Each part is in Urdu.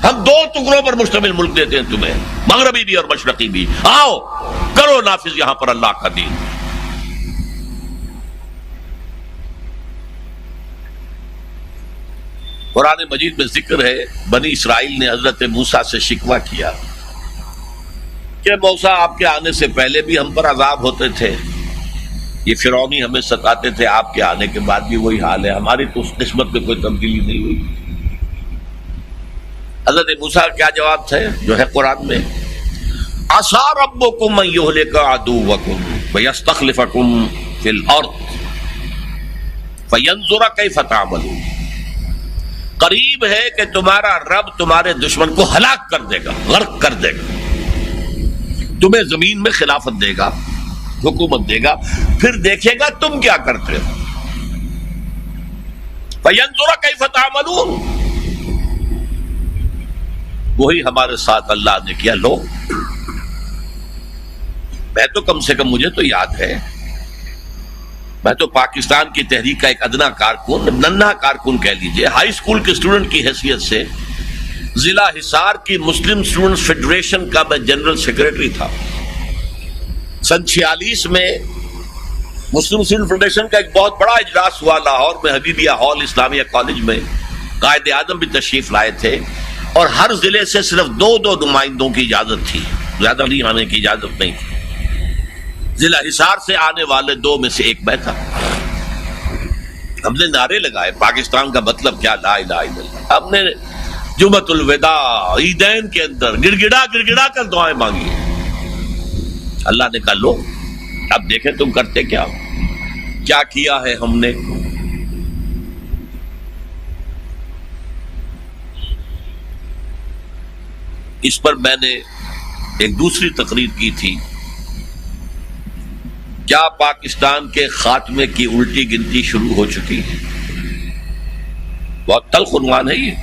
ہم دو ٹکڑوں پر مشتمل ملک دیتے ہیں تمہیں، مغربی بھی اور مشرقی بھی، آؤ کرو نافذ یہاں پر اللہ کا دین۔ قرآن مجید میں ذکر ہے بنی اسرائیل نے حضرت موسیٰ سے شکوہ کیا کہ موسیٰ آپ کے آنے سے پہلے بھی ہم پر عذاب ہوتے تھے، یہ فرعونی ہمیں ستاتے تھے، آپ کے آنے کے بعد بھی وہی حال ہے، ہماری تو اس قسمت میں کوئی تبدیلی نہیں ہوئی۔ حضرت موسیٰ کا کیا جواب تھا جو ہے قرآن میں؟ عَسَىٰ رَبُّكُمْ أَن يُهْلِكَ عَدُوَّكُمْ وَيَسْتَخْلِفَكُمْ فِي الْأَرْضِ فَيَنظُرَ كَيْفَ تَعْمَلُونَ۔ قریب ہے کہ تمہارا رب تمہارے دشمن کو ہلاک کر دے گا، غرق کر دے گا، تمہیں زمین میں خلافت دے گا، حکومت دے گا، پھر دیکھے گا تم کیا کرتے ہو۔ فَيَنظُرَ كَيْفَ تَعْمَلُونَ۔ وہی ہمارے ساتھ اللہ نے کیا۔ لو میں تو کم سے کم مجھے تو یاد ہے، میں تو پاکستان کی تحریک کا ایک ادنا کارکن، ننھا کارکن کہہ لیجئے، ہائی اسکول کے اسٹوڈنٹ کی حیثیت سے ضلع حصار کی مسلم اسٹوڈنٹس فیڈریشن کا میں جنرل سیکریٹری تھا۔ سن 46 میں مسلم اسٹوڈنٹ فیڈریشن کا ایک بہت بڑا اجلاس ہوا لاہور میں، حبیبیہ ہال اسلامیہ کالج میں، قائد اعظم بھی تشریف لائے تھے، اور ہر ضلع سے صرف 2 نمائندوں کی اجازت تھی، زیادہ نہیں آنے کی اجازت نہیں تھی۔ ضلع حصار سے آنے والے 2 میں سے ایک میں تھا۔ ہم نے نعرے لگائے پاکستان کا مطلب کیا، لا الہ الا اللہ۔ ہم نے جمعۃ الوداع عیدین کے اندر گڑ گڑا کر دعائیں مانگی۔ اللہ نے کہا لو اب دیکھیں تم کرتے کیا کیا ہے ہم نے۔ اس پر میں نے ایک دوسری تقریر کی تھی، کیا پاکستان کے خاتمے کی الٹی گنتی شروع ہو چکی ہے؟ بہت تلخ عنوان ہے یہ۔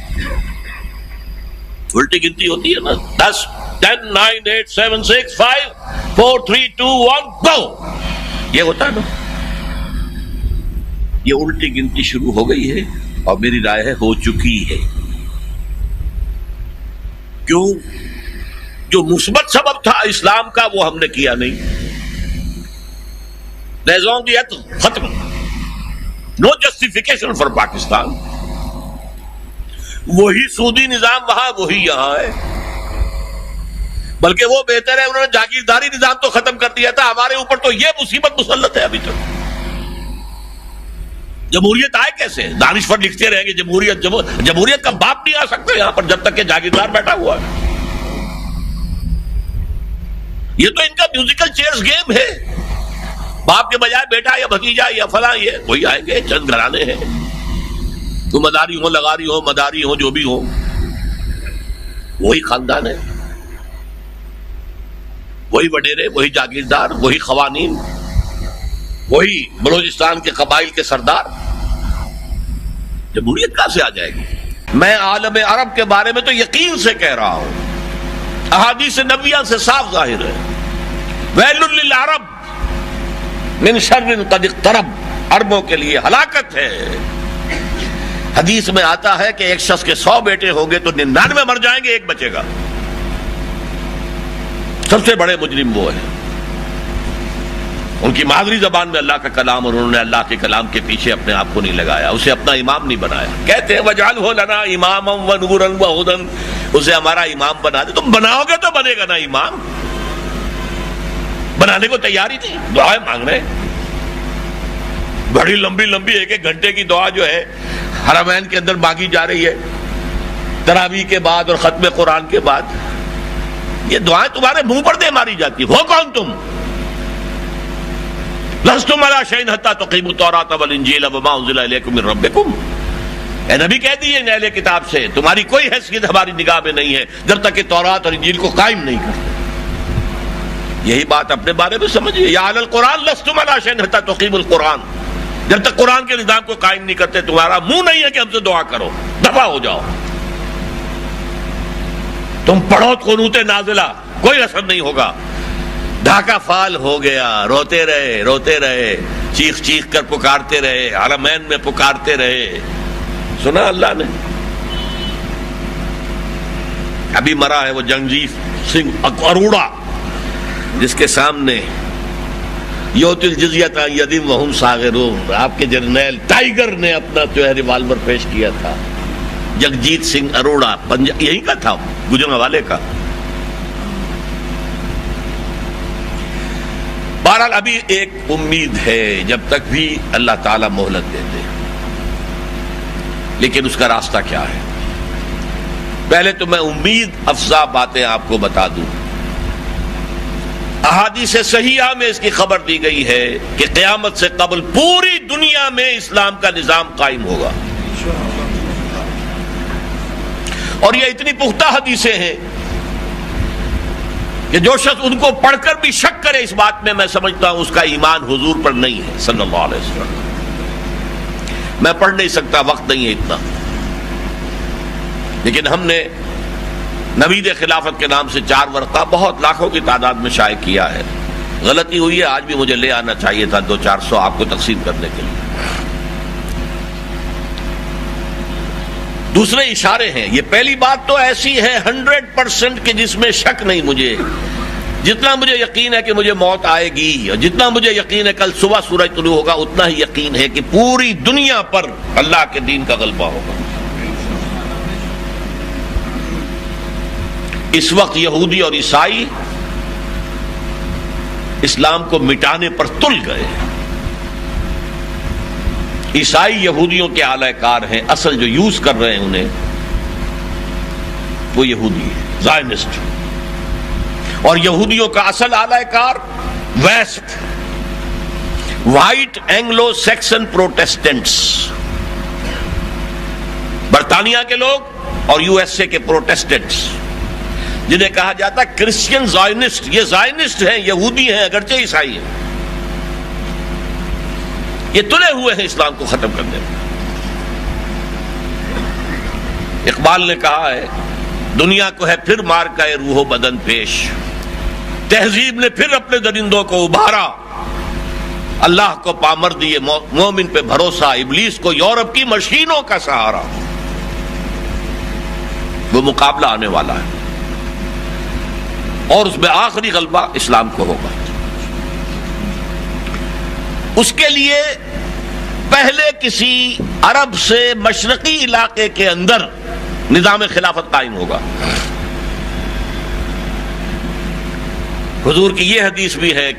الٹی گنتی ہوتی ہے نا، 10 10 9 8 7 6 5 4 3 2 1 گو، یہ ہوتا ہے نا۔ یہ الٹی گنتی شروع ہو گئی ہے، اور میری رائے ہے ہو چکی ہے۔ کیوں؟ جو مثبت سبب تھا اسلام کا وہ ہم نے کیا نہیں۔ ختم، نو جسٹیفیکیشن فار پاکستان۔ وہی سودی نظام وہاں وہی یہاں ہے، بلکہ وہ بہتر ہے، انہوں نے جاگیرداری نظام تو ختم کر دیا تھا، ہمارے اوپر تو یہ مصیبت مسلط ہے ابھی تک۔ جمہوریت آئے کیسے؟ دانشور لکھتے رہیں گے جمہوریت کا باپ نہیں آ سکتا یہاں پر جب تک کہ جاگیردار بیٹھا ہوا ہے۔ یہ تو ان کا میوزیکل چیئرز گیم ہے، باپ کے بجائے بیٹا یا بھتیجا یا فلاں، یہ وہی آئیں گے، چند گھرانے ہیں، تو مداری ہو، لغاری ہو، مداری ہو، جو بھی ہو، وہی خاندان ہے، وہی وڈیرے، وہی جاگیردار، وہی قوانین، وہی بلوچستان کے قبائل کے سردار۔ جمہوریت کہاں سے آ جائے گی؟ میں عالم عرب کے بارے میں تو یقین سے کہہ رہا ہوں، احادیث نبویہ سے صاف ظاہر ہے، ویل للعرب من شر قد اقترب، عربوں کے لیے ہلاکت ہے۔ حدیث میں آتا ہے کہ ایک شخص کے 100 بیٹے ہوں گے تو 99 مر جائیں گے، ایک بچے گا۔ سب سے بڑے مجرم وہ ہیں، ان کی مادری زبان میں اللہ کا کلام، اور انہوں نے اللہ کے کلام کے پیچھے اپنے آپ کو نہیں لگایا، اسے اپنا امام نہیں بنایا۔ کہتے ہیں وَاجْعَلْهُ لَنَا إِمَامًا وَنُورًا وَهُدًى، اسے ہمارا امام بنا دے۔ تم بناؤ گے تو بنے گا نا امام، بنانے کو تیاری نہیں، دعائیں مانگ رہے ہیں بڑی لمبی لمبی، 1 گھنٹے کی دعا جو ہے حرمین کے اندر مانگی جا رہی ہے تراویح کے بعد اور ختم قرآن کے بعد۔ یہ دعائیں تمہارے منہ پر دے ماری جاتی۔ ہو کون تم؟ لستم علی شیء حتی تقیموا التوراۃ والانجیل وما انزل الیکم من ربکم۔ اے نبی کہہ دیے اہل کتاب سے، تمہاری کوئی حیثیت ہماری نگاہ میں نہیں ہے جب تک کہ تورات اور انجیل کو قائم نہیں کرتے۔ یہی بات اپنے بارے میں سمجھیے، یا اہل القرآن لستم علی شیء حتی تقیموا القرآن، جب تک قرآن کے نظام کو قائم نہیں کرتے تمہارا منہ نہیں ہے کہ ہم سے دعا کرو، دفع ہو جاؤ۔ تم پڑھو قنوت نازلہ، کوئی اثر نہیں ہوگا۔ ڈھاکہ فال ہو گیا، روتے رہے، چیخ چیخ کر پکارتے رہے، حرمین میں پکارتے رہے، سنا اللہ نے۔ ابھی مرا ہے وہ جگجیت سنگھ اروڑا، جس کے سامنے یوت الجزیۃ عن ید وہم صاغرون، آپ کے جرنیل ٹائیگر نے اپنا جو ہے ریوالور پیش کیا تھا. جگجیت سنگھ اروڑا یہی کا تھا، گجرانوالے کا. بہرحال ابھی ایک امید ہے، جب تک بھی اللہ تعالیٰ مہلت دیتے ہیں. لیکن اس کا راستہ کیا ہے؟ پہلے تو میں امید افزا باتیں آپ کو بتا دوں. احادیث صحیحہ میں اس کی خبر دی گئی ہے کہ قیامت سے قبل پوری دنیا میں اسلام کا نظام قائم ہوگا. اور یہ اتنی پختہ حدیثیں ہیں کہ جو شخص ان کو پڑھ کر بھی شک کرے اس بات میں سمجھتا ہوں اس کا ایمان حضور پر نہیں ہے صلی اللہ علیہ وسلم. میں پڑھ نہیں سکتا، وقت نہیں ہے اتنا، لیکن ہم نے نوید خلافت کے نام سے 4 ورقہ بہت لاکھوں کی تعداد میں شائع کیا ہے. غلطی ہوئی ہے، آج بھی مجھے لے آنا چاہیے تھا 200-400 آپ کو تقسیم کرنے کے لیے. دوسرے اشارے ہیں. یہ پہلی بات تو ایسی ہے 100% کہ جس میں شک نہیں. مجھے جتنا مجھے یقین ہے کہ مجھے موت آئے گی، اور جتنا مجھے یقین ہے کل صبح سورج طلوع ہوگا، اتنا ہی یقین ہے کہ پوری دنیا پر اللہ کے دین کا غلبہ ہوگا. اس وقت یہودی اور عیسائی اسلام کو مٹانے پر تل گئے. عیسائی یہودیوں کے اعلی کار ہیں، اصل جو یوز کر رہے ہیں انہیں وہ یہودی ہے، زائنسٹ. اور یہودیوں کا اصل اعلی کار ویسٹ، وائٹ اینگلو سیکسن پروٹیسٹنٹس، برطانیہ کے لوگ اور یو ایس اے کے پروٹیسٹنٹس، جنہیں کہا جاتا ہے کرسچین زائنسٹ. یہ زائنسٹ ہیں، یہودی ہیں اگرچہ عیسائی ہیں. یہ تلے ہوئے ہیں اسلام کو ختم کرنے میں. اقبال نے کہا ہے دنیا کو ہے پھر مار کا روح و بدن پیش، تہذیب نے پھر اپنے درندوں کو ابھارا، اللہ کو پامر دیے مومن پہ بھروسہ، ابلیس کو یورپ کی مشینوں کا سہارا. وہ مقابلہ آنے والا ہے اور اس میں آخری غلبہ اسلام کو ہوگا. اس کے لیے پہلے کسی عرب سے مشرقی علاقے کے اندر نظام خلافت قائم ہوگا. حضور کی یہ حدیث بھی ہے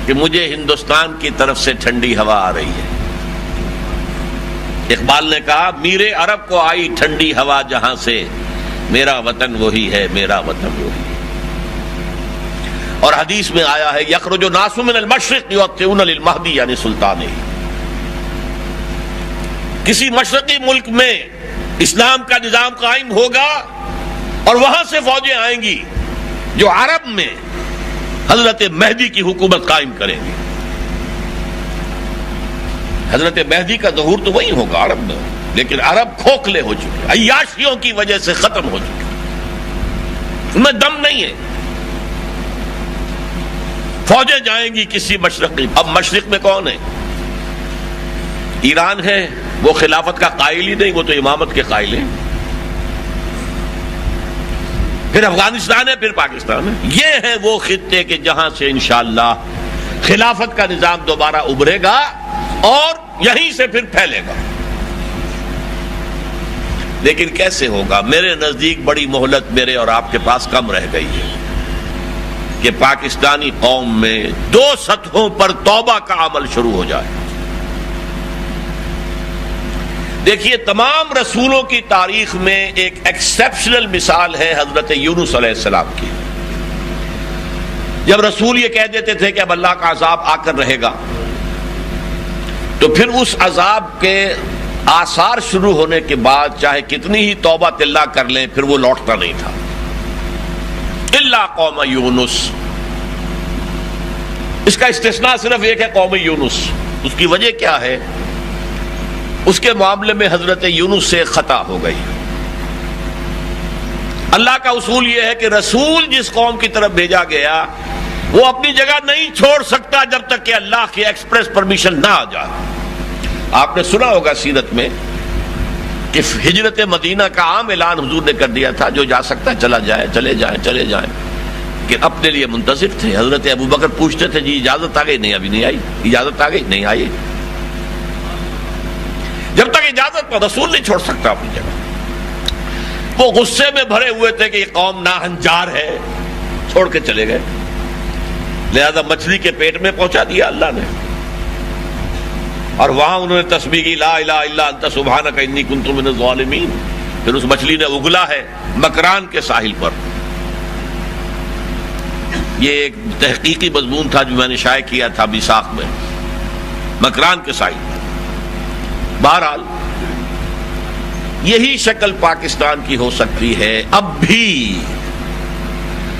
کہ مجھے ہندوستان کی طرف سے ٹھنڈی ہوا آ رہی ہے. اقبال نے کہا میرے عرب کو آئی ٹھنڈی ہوا جہاں سے، میرا وطن وہی ہے، میرا وطن وہی. اور حدیث میں آیا ہے یخرج الناس من المشرق یؤطئون للمہدی یعنی سلطان. کسی مشرقی ملک میں اسلام کا نظام قائم ہوگا اور وہاں سے فوجیں آئیں گی جو عرب میں حضرت مہدی کی حکومت قائم کریں گی. حضرت مہدی کا ظہور تو وہی ہوگا عرب میں، لیکن عرب کھوکھلے ہو چکے، عیاشیوں کی وجہ سے ختم ہو چکے، ان میں دم نہیں ہے. فوجیں جائیں گی کسی مشرقی. اب مشرق میں کون ہے؟ ایران ہے، وہ خلافت کا قائل ہی نہیں، وہ تو امامت کے قائل ہیں. پھر افغانستان ہے، پھر پاکستان ہے. یہ ہیں وہ خطے کہ جہاں سے انشاءاللہ خلافت کا نظام دوبارہ ابھرے گا اور یہیں سے پھر پھیلے گا. لیکن کیسے ہوگا؟ میرے نزدیک بڑی مہلت میرے اور آپ کے پاس کم رہ گئی ہے کہ پاکستانی قوم میں 2 سطحوں پر توبہ کا عمل شروع ہو جائے. دیکھیے تمام رسولوں کی تاریخ میں ایک ایکسیپشنل مثال ہے حضرت یونس علیہ السلام کی. جب رسول یہ کہہ دیتے تھے کہ اب اللہ کا عذاب آ کر رہے گا، تو پھر اس عذاب کے آثار شروع ہونے کے بعد چاہے کتنی ہی توبہ تلہ کر لیں پھر وہ لوٹتا نہیں تھا. الا قوم یونس، اس کا استثناء صرف ایک ہے، قوم یونس. اس کی وجہ کیا ہے؟ اس کے معاملے میں حضرت یونس سے خطا ہو گئی. اللہ کا اصول یہ ہے کہ رسول جس قوم کی طرف بھیجا گیا وہ اپنی جگہ نہیں چھوڑ سکتا جب تک کہ اللہ کی ایکسپریس پرمیشن نہ آ جائے. آپ نے سنا ہوگا سیرت میں کہ ہجرت مدینہ کا عام اعلان حضور نے کر دیا تھا، جو جا سکتا ہے چلا جائے، چلے جائیں، کہ اپنے لیے منتظر تھے۔ حضرت ابو بکر پوچھتے تھے جی اجازت آ گئی؟ نہیں ابھی نہیں آئی۔ اجازت آ گئی؟ نہیں آئی۔ جب تک اجازت پر رسول نہیں چھوڑ سکتا اپنی جگہ۔ وہ غصے میں بھرے ہوئے تھے کہ یہ قوم ناہنجار ہے، چھوڑ کے چلے گئے، لہذا مچھلی کے پیٹ میں پہنچا دیا اللہ نے، اور وہاں انہوں نے تسبیح کی لا الہ الا انت سبحانک انی کنت من الظالمین۔ پھر اس مچھلی نے اگلا ہے مکران کے ساحل پر۔ یہ ایک تحقیقی مضمون تھا جو میں نے شائع کیا تھا بیساکھ میں، مکران کے ساحل پر۔ بہرحال یہی شکل پاکستان کی ہو سکتی ہے اب بھی،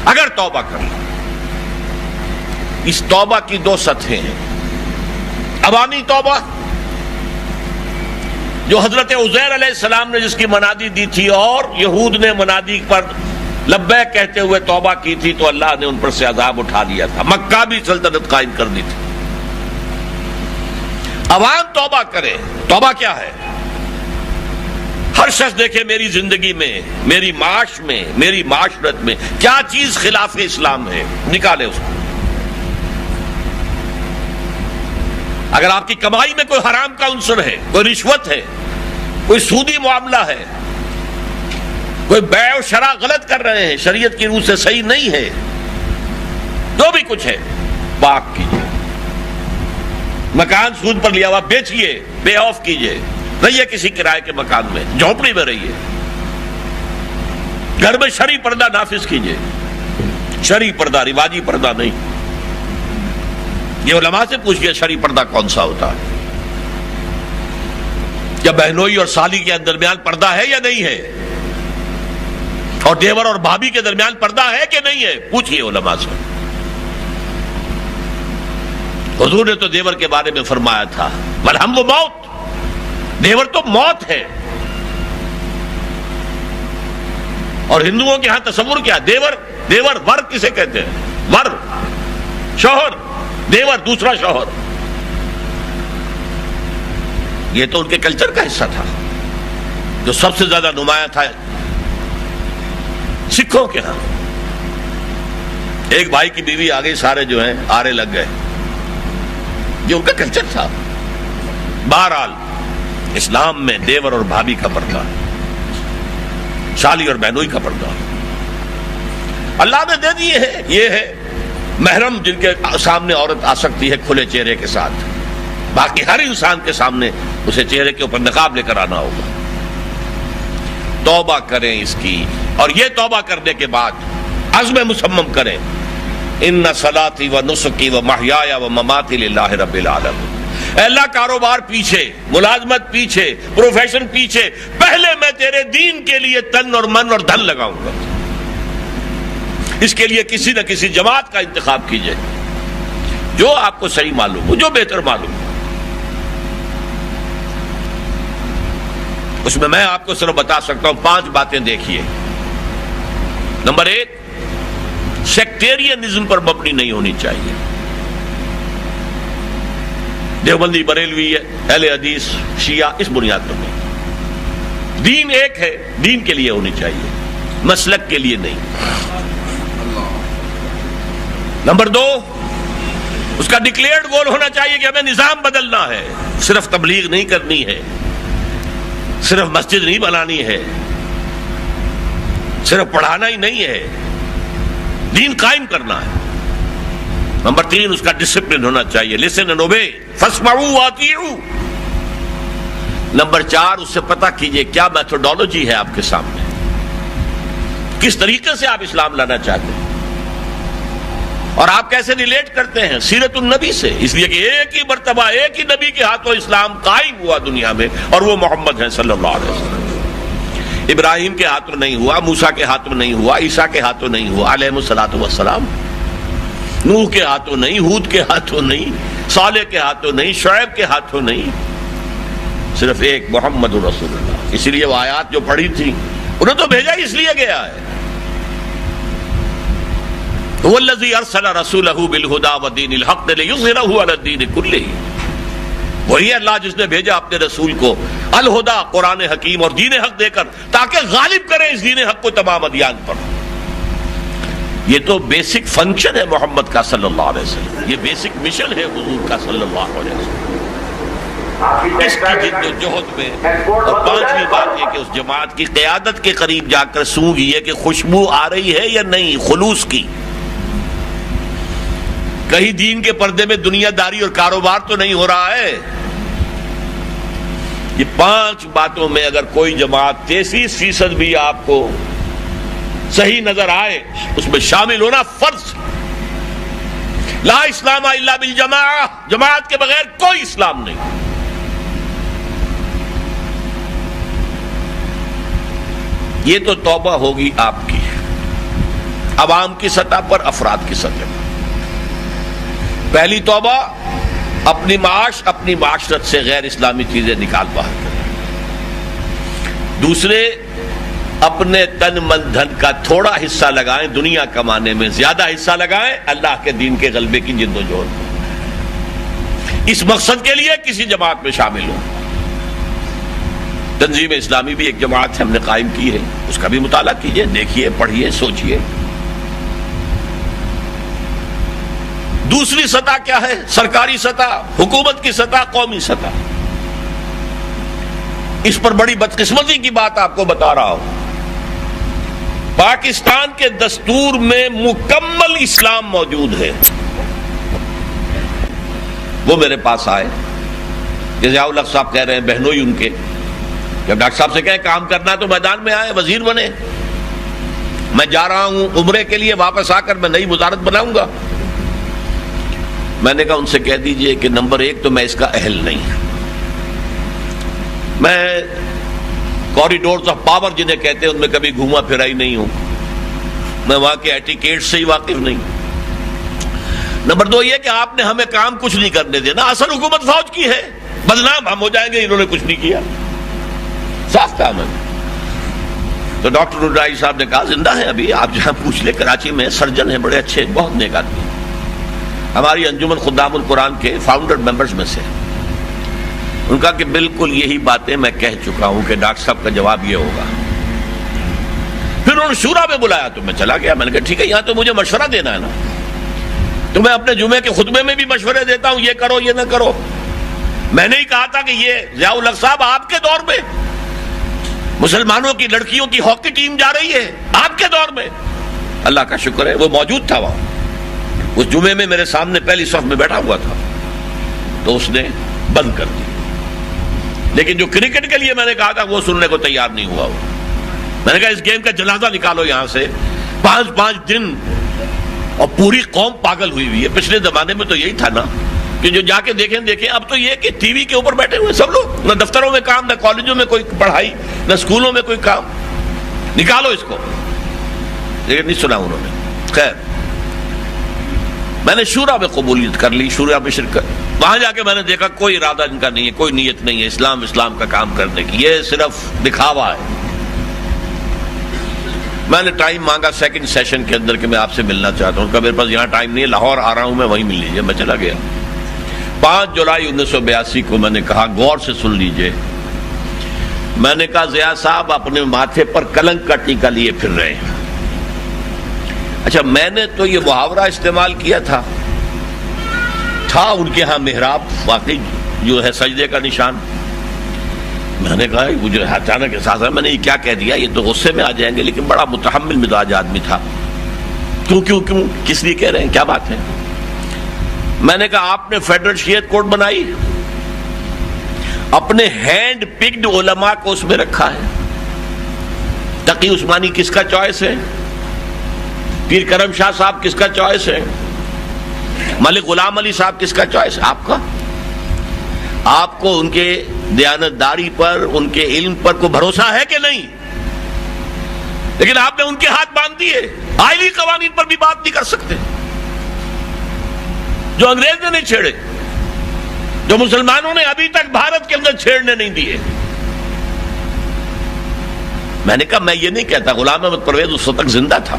اگر توبہ کر لیں۔ اس توبہ کی دو سطحیں ہیں، عوامی توبہ جو حضرت عزیر علیہ السلام نے جس کی منادی دی تھی اور یہود نے منادی پر لبیک کہتے ہوئے توبہ کی تھی تو اللہ نے ان پر سے عذاب اٹھا لیا تھا، مکہ بھی سلطنت قائم کر دی تھی۔ عوام توبہ کرے۔ توبہ کیا ہے؟ ہر شخص دیکھے میری زندگی میں، میری معاش میں، میری معاشرت میں کیا چیز خلاف اسلام ہے، نکالے اس کو۔ اگر آپ کی کمائی میں کوئی حرام کا عنصر ہے، کوئی رشوت ہے، کوئی سودی معاملہ ہے، کوئی بیع و شراء غلط کر رہے ہیں، شریعت کی روح سے صحیح نہیں ہے، جو بھی کچھ ہے پاک کیجیے۔ مکان سود پر لیا ہوا بیچیے، پے آف کیجیے، رہیے کسی کرائے کے مکان میں، جھونپڑی میں رہیے، گھر میں شرعی پردہ نافذ کیجیے، شرعی پردہ، رواجی پردہ نہیں۔ یہ علماء سے پوچھئے شرعی پردہ کون سا ہوتا ہے؟ کیا بہنوئی اور سالی کے درمیان پردہ ہے یا نہیں ہے؟ اور دیور اور بھابھی کے درمیان پردہ ہے کہ نہیں ہے؟ پوچھئے علماء سے۔ حضور نے تو دیور کے بارے میں فرمایا تھا وَالْحَمْلُ مَوْتٌ، دیور تو موت ہے۔ اور ہندوؤں کے ہاں تصور کیا؟ دیور ور کسے کہتے ہیں؟ ور شوہر، دیور دوسرا شوہر۔ یہ تو ان کے کلچر کا حصہ تھا جو سب سے زیادہ نمایاں تھا سکھوں کے ہاں۔ ایک بھائی کی بیوی آ گئی، سارے جو ہیں آرے لگ گئے، یہ ان کا کلچر تھا۔ بہرحال اسلام میں دیور اور بھابھی کا پردہ، شالی اور بہنوئی کا پردہ اللہ نے دے دیے ہے۔ یہ ہے محرم جن کے سامنے عورت آ سکتی ہے کھلے چہرے کے ساتھ، باقی ہر انسان کے سامنے اسے چہرے کے اوپر نقاب لے کر آنا ہوگا۔ توبہ کریں اس کی، اور یہ توبہ کرنے کے بعد عزم مصمم کریں ان صلاتی و نسکی و محیای و مماتی للہ رب العالمین۔ اے اللہ، کاروبار پیچھے، ملازمت پیچھے، پروفیشن پیچھے، پہلے میں تیرے دین کے لیے تن اور من اور دھن لگاؤں گا۔ اس کے لیے کسی نہ کسی جماعت کا انتخاب کیجئے، جو آپ کو صحیح معلوم ہو، جو بہتر معلوم ہو۔ اس میں آپ کو صرف بتا سکتا ہوں 5 باتیں دیکھیے۔ نمبر 1، سیکٹیرینزم پر مبنی نہیں ہونی چاہیے۔ دیوبندی، بریلوی، اہل حدیث، شیعہ، اس بنیاد پر نہیں۔ دین ایک ہے، دین کے لیے ہونی چاہیے، مسلک کے لیے نہیں۔ نمبر 2، اس کا ڈکلیئرڈ گول ہونا چاہیے کہ ہمیں نظام بدلنا ہے، صرف تبلیغ نہیں کرنی ہے، صرف مسجد نہیں بنانی ہے، صرف پڑھانا ہی نہیں ہے، دین قائم کرنا ہے۔ نمبر 3، اس کا ڈسپلن ہونا چاہیے، لسن اینڈ اوبے، فاسمعوا واطیعوا۔ نمبر 4، اس سے پتہ کیجئے کیا میتھڈولوجی ہے آپ کے سامنے، کس طریقے سے آپ اسلام لانا چاہتے ہیں، اور آپ کیسے ریلیٹ کرتے ہیں سیرت النبی سے، اس لیے کہ ایک ہی مرتبہ ایک ہی نبی کے ہاتھوں اسلام قائم ہوا دنیا میں، اور وہ محمد ہیں صلی اللہ علیہ وسلم۔ ابراہیم کے ہاتھوں نہیں ہوا، موسیٰ کے ہاتھوں نہیں ہوا، عیسیٰ کے ہاتھوں نہیں ہوا علیہ الصلوۃ والسلام، نوح کے ہاتھوں نہیں، ہود کے ہاتھوں نہیں، صالح کے ہاتھوں نہیں، شعیب کے ہاتھوں نہیں، صرف ایک محمد رسول اللہ۔ اسی لیے وہ آیات جو پڑھی تھی، انہیں تو بھیجا اس لیے گیا ہے، هو الذی ارسل رسولہ بالہدی ودین الحق لیظہرہ علی الدین کلہ۔ وہی اللہ جس نے بھیجا اپنے رسول کو الہدا قرآن حکیم اور دین حق دے کر تاکہ غالب کرے اس دین حق کو تمام ادیان پر. یہ تو بیسک فنکشن ہے محمد کا صلی اللہ علیہ وسلم، یہ بیسک مشن ہے حضور کا صلی اللہ علیہ وسلم. اس کی جد و جہد میں اور پانچویں بات یہ کہ اس جماعت کی قیادت کے قریب جا کر سونگی ہے کہ خوشبو آ رہی ہے یا نہیں خلوص کی. کہیں دین کے پردے میں دنیا داری اور کاروبار تو نہیں ہو رہا ہے. یہ پانچ باتوں میں اگر کوئی جماعت 33% بھی آپ کو صحیح نظر آئے اس میں شامل ہونا فرض. لا اسلام الا بالجماعہ، جماعت کے بغیر کوئی اسلام نہیں. یہ تو توبہ ہوگی آپ کی عوام کی سطح پر، افراد کی سطح پر. پہلی توبہ اپنی معاش اپنی معاشرت سے غیر اسلامی چیزیں نکال باہر کریں. دوسرے اپنے تن من دھن کا تھوڑا حصہ لگائیں دنیا کمانے میں، زیادہ حصہ لگائیں اللہ کے دین کے غلبے کی جد و جہد میں. اس مقصد کے لیے کسی جماعت میں شامل ہوں. تنظیم اسلامی بھی ایک جماعت ہے، ہم نے قائم کی ہے، اس کا بھی مطالعہ کیجئے، دیکھیے، پڑھیے، سوچیے. دوسری سطح کیا ہے؟ سرکاری سطح، حکومت کی سطح، قومی سطح. اس پر بڑی بدقسمتی کی بات آپ کو بتا رہا ہوں. پاکستان کے دستور میں مکمل اسلام موجود ہے. وہ میرے پاس آئے، ضیاء الحق صاحب کہہ رہے ہیں بہنوئی ان کے، جب ڈاکٹر صاحب سے کہے کام کرنا تو میدان میں آئے، وزیر بنے. میں جا رہا ہوں عمرے کے لیے، واپس آ کر میں نئی وزارت بناؤں گا. میں نے کہا ان سے کہہ دیجئے کہ نمبر 1 تو میں اس کا اہل نہیں. میں کوریڈورز آف پاور جنہیں کہتے ہیں ان میں کبھی گھوما پھرا ہی نہیں ہوں. میں وہاں کے ایٹیکیٹ سے ہی واقف نہیں. نمبر 2 یہ کہ آپ نے ہمیں کام کچھ نہیں کرنے دینا. اصل حکومت فوج کی ہے، بدنام ہم ہو جائیں گے، انہوں نے کچھ نہیں کیا. صاف کام ہے. تو ڈاکٹر رڈائی صاحب نے کہا زندہ ہے ابھی، آپ جہاں پوچھ لے، کراچی میں سرجن ہیں، بڑے اچھے، بہت نیک آدمی، ہماری انجمن خدام القرآن کے فاؤنڈر ممبرز میں سے. ان کا کہ بالکل یہی باتیں میں کہہ چکا ہوں کہ ڈاکٹر صاحب کا جواب یہ ہوگا. پھر انہوں نے شورا میں بلایا تو میں چلا گیا. میں نے کہا ٹھیک ہے، یہاں تو مجھے مشورہ دینا ہے نا، تو میں اپنے جمعے کے خطبے میں بھی مشورے دیتا ہوں، یہ کرو یہ نہ کرو. میں نے ہی کہا تھا کہ یہ ضیاء الحق صاحب آپ کے دور میں مسلمانوں کی لڑکیوں کی ہاکی ٹیم جا رہی ہے، آپ کے دور میں. اللہ کا شکر ہے وہ موجود تھا وہاں، اس جمعے میں میرے سامنے پہلی صف میں بیٹھا ہوا تھا، تو اس نے بند کر دی. لیکن جو کرکٹ کے لیے میں نے کہا تھا وہ سننے کو تیار نہیں ہوا. میں نے کہا اس گیم کا جنازہ نکالو یہاں سے. 5 دن اور پوری قوم پاگل ہوئی ہوئی ہے. پچھلے زمانے میں تو یہی تھا نا کہ جو جا کے دیکھیں. اب تو یہ کہ ٹی وی کے اوپر بیٹھے ہوئے سب لوگ، نہ دفتروں میں کام، نہ کالجوں میں کوئی پڑھائی، نہ اسکولوں میں کوئی کام. نکالو اس کو. لیکن نہیں سنا انہوں نے. خیر میں نے شورا میں قبولیت کر لی، شورا میں شرکت. وہاں جا کے میں نے دیکھا کوئی ارادہ ان کا نہیں ہے، کوئی نیت نہیں ہے اسلام کا کام کرنے کی، یہ صرف دکھاوا ہے. میں نے ٹائم مانگا سیکنڈ سیشن کے اندر کہ میں آپ سے ملنا چاہتا ہوں. کہ میرے پاس یہاں ٹائم نہیں ہے، لاہور آ رہا ہوں میں، وہیں مل لیجیے. میں چلا گیا. 5 جولائی 1982 کو میں نے کہا غور سے سن لیجئے. میں نے کہا ضیاء صاحب اپنے ماتھے پر کلنک کا ٹیکا لیے پھر رہے ہیں. اچھا میں نے تو یہ محاورہ استعمال کیا تھا ان کے ہاں محراب واقعی جو ہے سجدے کا نشان. میں نے کہا وہ جو اچانک احساس ہے، میں نے یہ کیا کہہ دیا، یہ تو غصے میں آ جائیں گے. لیکن بڑا متحمل مزاج آدمی تھا. کیوں کس لیے کہہ رہے ہیں، کیا بات ہے؟ میں نے کہا آپ نے فیڈرل شریعت کوڈ بنائی، اپنے ہینڈ پکڈ علماء کو اس میں رکھا ہے. تقی عثمانی کس کا چوائس ہے؟ پیر کرم شاہ صاحب کس کا چوائس ہے؟ ملک غلام علی صاحب کس کا چوائس؟ آپ کا. آپ کو ان کے دیانتداری پر، ان کے علم پر کوئی بھروسہ ہے کہ نہیں؟ لیکن آپ نے ان کے ہاتھ باندھ دیے. آئلی قوانین پر بھی بات نہیں کر سکتے جو انگریز نے نہیں چھیڑے، جو مسلمانوں نے ابھی تک بھارت کے اندر چھیڑنے نہیں دیے. میں نے کہا میں یہ نہیں کہتا غلام احمد پرویز اس وقت تک زندہ تھا،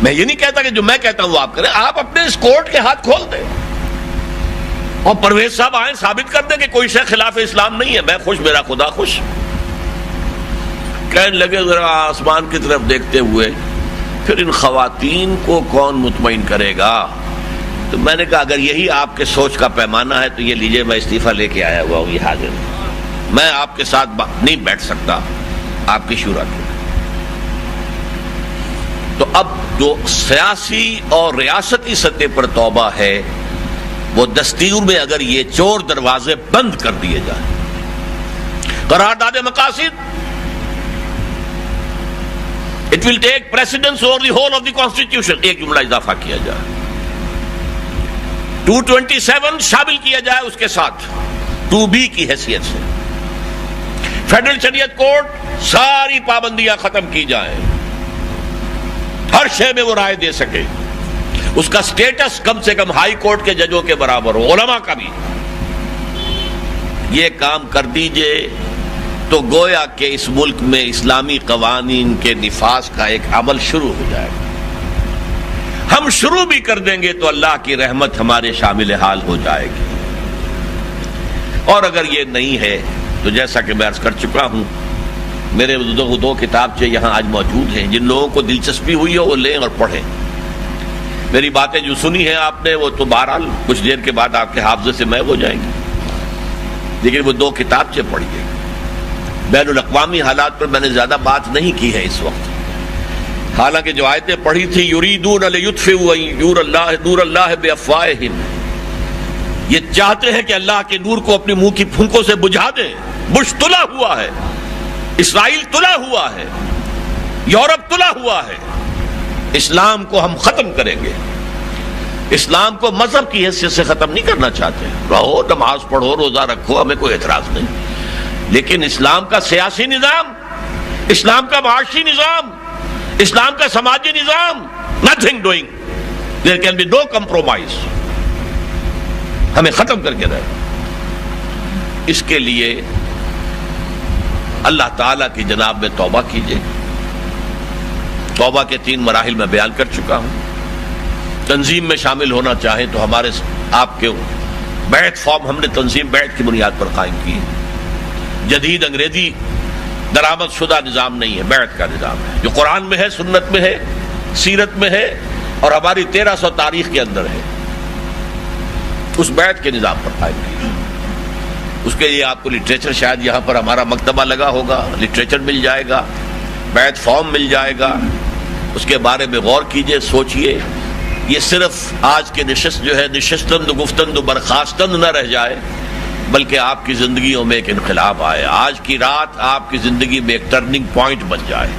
میں یہ نہیں کہتا کہ جو میں کہتا ہوں وہ آپ کریں. آپ اپنے اس کورٹ کے ہاتھ کھول دیں. اور پرویز صاحب آئیں ثابت کر دیں کہ کوئی شے خلاف اسلام نہیں ہے، میں خوش میرا خدا خوش. کہنے لگے ذرا آسمان کی طرف دیکھتے ہوئے پھر ان خواتین کو کون مطمئن کرے گا؟ تو میں نے کہا اگر یہی آپ کے سوچ کا پیمانہ ہے تو یہ لیجئے میں استعفیٰ لے کے آیا ہوا ہوں، یہ حاضر ہوں. میں آپ کے ساتھ نہیں بیٹھ سکتا آپ کی شورا کے. تو اب جو سیاسی اور ریاستی سطح پر توبہ ہے وہ دستور میں اگر یہ چور دروازے بند کر دیے جائیں. قرارداد مقاصد it will take precedence over the whole of the constitution. ایک جملہ اضافہ کیا جائے، 227 شامل کیا جائے اس کے ساتھ 2B کی حیثیت سے. فیڈرل شریعت کورٹ ساری پابندیاں ختم کی جائیں، ہر شے میں وہ رائے دے سکے، اس کا سٹیٹس کم سے کم ہائی کورٹ کے ججوں کے برابر ہو، علماء کا بھی. یہ کام کر دیجئے تو گویا کہ اس ملک میں اسلامی قوانین کے نفاذ کا ایک عمل شروع ہو جائے گا. ہم شروع بھی کر دیں گے تو اللہ کی رحمت ہمارے شامل حال ہو جائے گی. اور اگر یہ نہیں ہے تو جیسا کہ میں عرض کر چکا ہوں، میرے دو کتابچے یہاں آج موجود ہیں، جن لوگوں کو دلچسپی ہوئی ہو وہ لیں اور پڑھیں. میری باتیں جو سنی ہیں آپ نے وہ تو بہرحال کچھ دیر کے بعد آپ کے حافظے سے محو ہو جائیں گی، لیکن وہ 2 کتابچے پڑھیے. بین الاقوامی حالات پر میں نے زیادہ بات نہیں کی ہے اس وقت، حالانکہ جو آیتیں پڑھی تھی یریدون لیطفئوا نور اللہ بافواہہم، یہ چاہتے ہیں کہ اللہ کے نور کو اپنے منہ کی پھونکوں سے بجھا دیں. بش تلا ہوا ہے، اسرائیل تلا ہوا ہے، یورپ تلا ہوا ہے. اسلام کو ہم ختم کریں گے. اسلام کو مذہب کی حیثیت سے ختم نہیں کرنا چاہتے. رہو، نماز پڑھو، روزہ رکھو، ہمیں کوئی اعتراض نہیں، لیکن اسلام کا سیاسی نظام، اسلام کا معاشی نظام، اسلام کا سماجی نظام، nothing doing, there can be no compromise. ہمیں ختم کر کے رہے. اس کے لیے اللہ تعالیٰ کی جناب میں توبہ کیجئے. توبہ کے 3 مراحل میں بیان کر چکا ہوں. تنظیم میں شامل ہونا چاہیں تو ہمارے آپ کے بیعت فارم ہم نے تنظیم بیعت کی بنیاد پر قائم کی. جدید انگریزی درآمد شدہ نظام نہیں ہے، بیعت کا نظام ہے جو قرآن میں ہے، سنت میں ہے، سیرت میں ہے اور ہماری 1300 تاریخ کے اندر ہے. اس بیعت کے نظام پر قائم کی. اس کے لیے آپ کو لٹریچر، شاید یہاں پر ہمارا مکتبہ لگا ہوگا، لٹریچر مل جائے گا، بیعت فارم مل جائے گا. اس کے بارے میں غور کیجئے، سوچئے. یہ صرف آج کے نشست جو ہے نشستند گفتند و برخاستند نہ رہ جائے، بلکہ آپ کی زندگیوں میں ایک انقلاب آئے. آج کی رات آپ کی زندگی میں ایک ٹرننگ پوائنٹ بن جائے.